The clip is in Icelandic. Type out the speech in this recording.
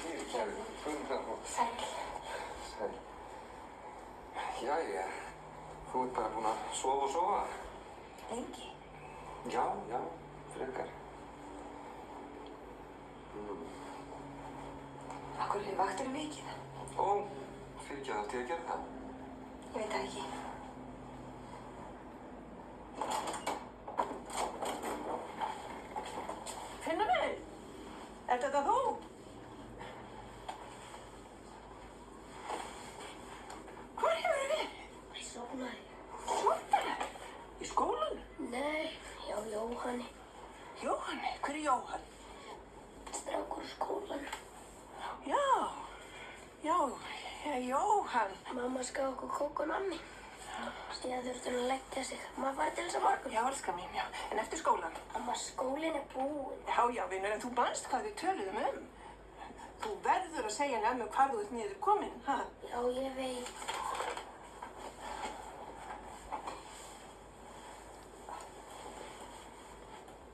fyrirgefðu. Sæl. Sæl. Jæja, þú ert bara búin að sofa og sofa. Lengi? Já, frekar. Af hverju vaktirðu mikið? Ó, fyrirgefðu, átti ég að gera það? Ég veit það ekki. Finnur! Er þetta þú? Hvar hefurðu verið? Ég sofnaði. Sofnaði? Í skólanum? Nei, hjá Jóhanni. Jóhanni? Hver er Jóhann? Strákur úr skólanum. Já, Jóhann. Mamma skaf okkur kók og nammi. Síðan þurfti hún að leggja sig. Maður farið til þess að morgun. Já, elskar mín, já. En eftir skólan? Amma, skólinn er búinn. Já, vinur, en þú manst hvað við töluðum um. Þú verður að segja henni ömmu hvar þú ert niður komin, ha? Já, ég veit.